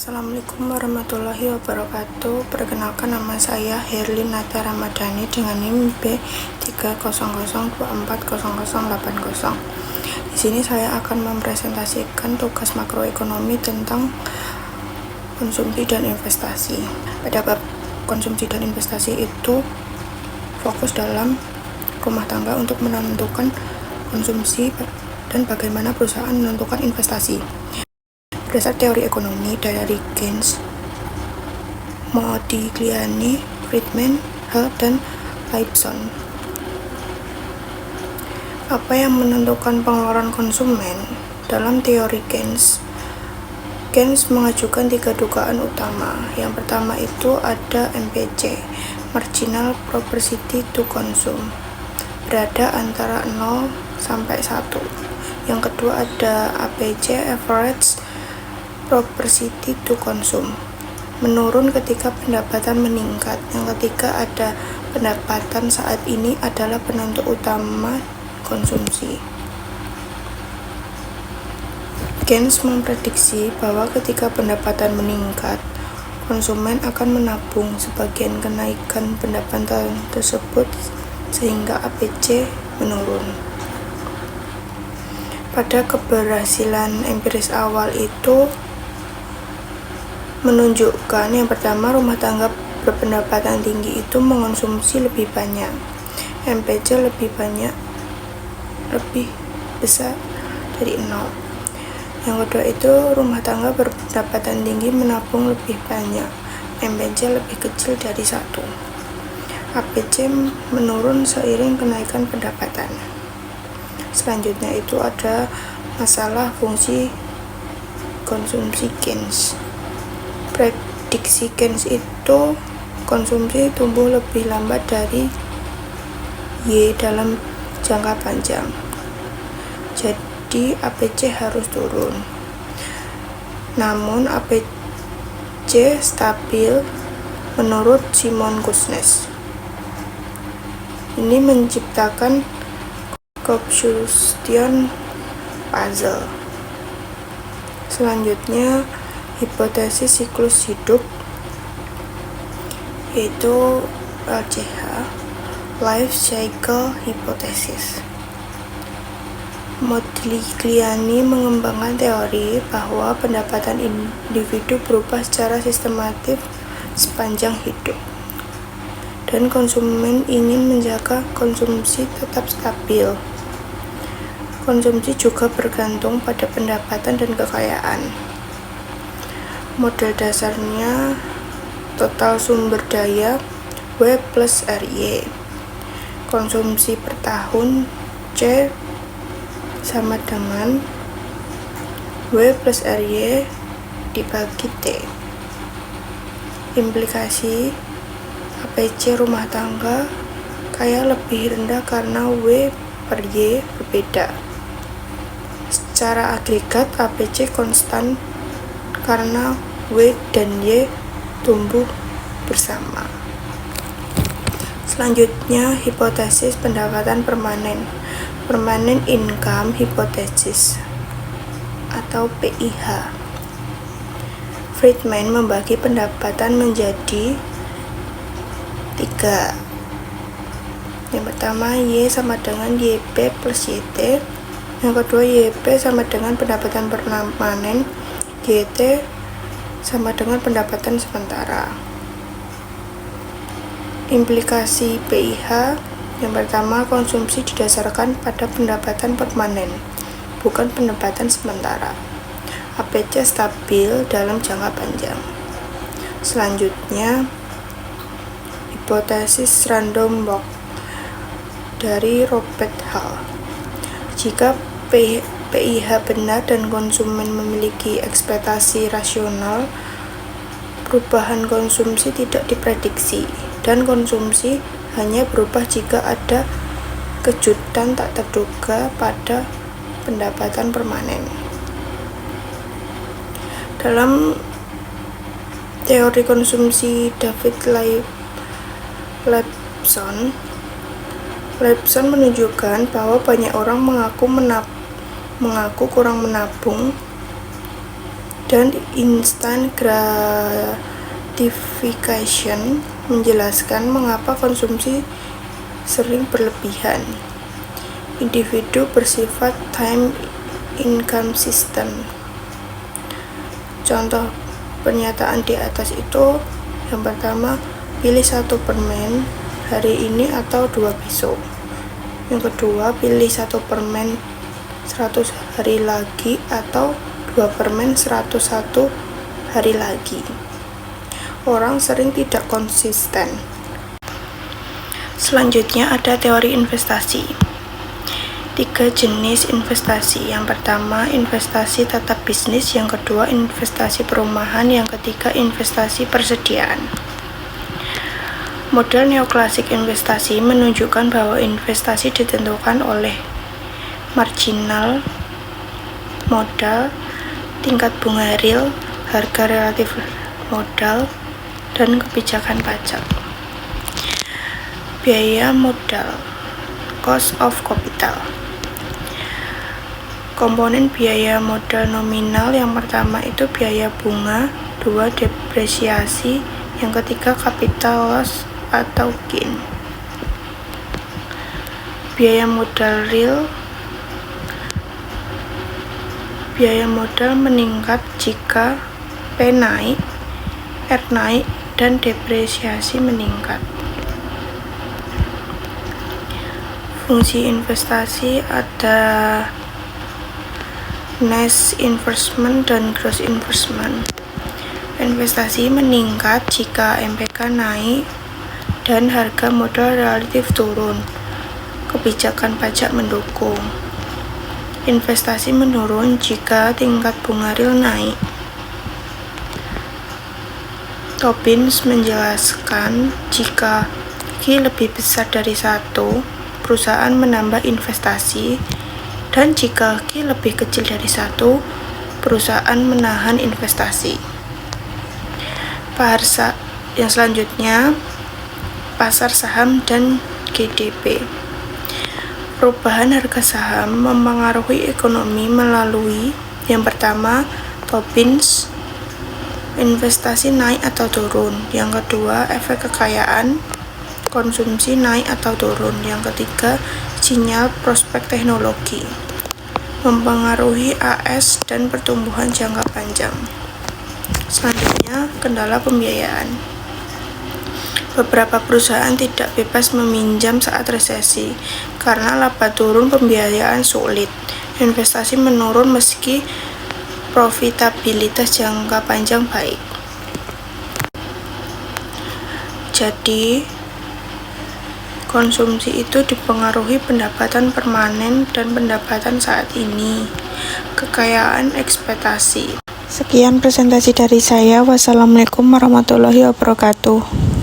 Assalamualaikum warahmatullahi wabarakatuh. Perkenalkan, nama saya Herlin Nata Ramadhani dengan NIM B300240080. Di sini saya akan mempresentasikan tugas makroekonomi tentang konsumsi dan investasi. Pada bab konsumsi dan investasi itu fokus dalam rumah tangga untuk menentukan konsumsi dan bagaimana perusahaan menentukan investasi. Berdasar teori ekonomi dari Keynes, Modigliani, Friedman, Hall, dan Lipson. Apa yang menentukan pengeluaran konsumen? Dalam teori Keynes mengajukan 3 dugaan utama. Yang pertama itu ada MPC, Marginal Propensity to Consume, berada antara 0 sampai 1. Yang kedua ada APC, Average Propensity to Consume, menurun ketika pendapatan meningkat. Yang ketiga ada pendapatan saat ini adalah penentu utama konsumsi. Keynes memprediksi bahwa ketika pendapatan meningkat, konsumen akan menabung sebagian kenaikan pendapatan tersebut sehingga APC menurun. Pada keberhasilan empiris awal itu menunjukkan yang pertama, rumah tangga berpendapatan tinggi itu mengonsumsi lebih banyak. MPC lebih besar dari 0. Yang kedua itu rumah tangga berpendapatan tinggi menabung lebih banyak. MPC lebih kecil dari 1. APC menurun seiring kenaikan pendapatan. Selanjutnya itu ada masalah fungsi konsumsi Keynes. Prediksi Keynes itu konsumsi tumbuh lebih lambat dari Y dalam jangka panjang. Jadi APC harus turun. Namun APC stabil menurut Simon Kuznets. Ini menciptakan Kopsution puzzle. Selanjutnya hipotesis siklus hidup, yaitu LCH, Life Cycle Hypothesis. Modigliani mengembangkan teori bahwa pendapatan individu berubah secara sistematis sepanjang hidup, dan konsumen ingin menjaga konsumsi tetap stabil. Konsumsi juga bergantung pada pendapatan dan kekayaan. Model dasarnya total sumber daya W plus RY. Konsumsi per tahun C sama dengan W plus RY dibagi T. Implikasi APC rumah tangga kaya lebih rendah karena W per Y berbeda. Secara agregat APC konstan karena W dan Y tumbuh bersama. Selanjutnya hipotesis pendapatan permanen, Permanent Income Hypothesis atau PIH. Friedman membagi pendapatan menjadi 3. Yang pertama, Y sama dengan YP plus YT. Yang kedua, YP sama dengan pendapatan permanen, YT sama dengan pendapatan sementara. Implikasi PIH, yang pertama, konsumsi didasarkan pada pendapatan permanen, bukan pendapatan sementara. APC stabil dalam jangka panjang. Selanjutnya, hipotesis random walk dari Robert Hall. Jika PIH benar dan konsumen memiliki ekspektasi rasional, perubahan konsumsi tidak diprediksi, dan konsumsi hanya berubah jika ada kejutan tak terduga pada pendapatan permanen. Dalam teori konsumsi David Lipson menunjukkan bahwa banyak orang mengaku kurang menabung dan instant gratification menjelaskan mengapa konsumsi sering berlebihan. Individu bersifat time inconsistent. Contoh pernyataan di atas itu, yang pertama, pilih 1 permen hari ini atau 2 besok. Yang kedua, pilih 1 permen 100 hari lagi atau 2 permen 101 hari lagi. Orang sering tidak konsisten. Selanjutnya ada teori investasi. 3 jenis investasi. Yang pertama, investasi tetap bisnis. Yang kedua, investasi perumahan. Yang ketiga, investasi persediaan. Model neoklasik investasi menunjukkan bahwa investasi ditentukan oleh marginal modal, tingkat bunga real, harga relatif modal, dan kebijakan pajak. Biaya modal, cost of capital. Komponen biaya modal nominal, yang pertama itu biaya bunga, 2 depresiasi, yang ketiga capital loss atau gain. Biaya modal real, biaya modal meningkat jika P naik, R naik, dan depresiasi meningkat. Fungsi investasi ada net investment dan gross investment. Investasi meningkat jika MPK naik dan harga modal relatif turun. Kebijakan pajak mendukung. Investasi menurun jika tingkat bunga real naik. Robbins menjelaskan jika Q lebih besar dari 1, perusahaan menambah investasi, dan jika Q lebih kecil dari 1, perusahaan menahan investasi. Yang selanjutnya, pasar saham dan GDP. Perubahan harga saham mempengaruhi ekonomi melalui yang pertama, Robbins, investasi naik atau turun. Yang kedua, efek kekayaan, konsumsi naik atau turun. Yang ketiga, sinyal prospek teknologi, mempengaruhi AS dan pertumbuhan jangka panjang. Selanjutnya, kendala pembiayaan. Beberapa perusahaan tidak bebas meminjam saat resesi. Karena laba turun, pembiayaan sulit. Investasi menurun meski profitabilitas jangka panjang baik. Jadi, konsumsi itu dipengaruhi pendapatan permanen dan pendapatan saat ini. Kekayaan ekspektasi. Sekian presentasi dari saya. Wassalamualaikum warahmatullahi wabarakatuh.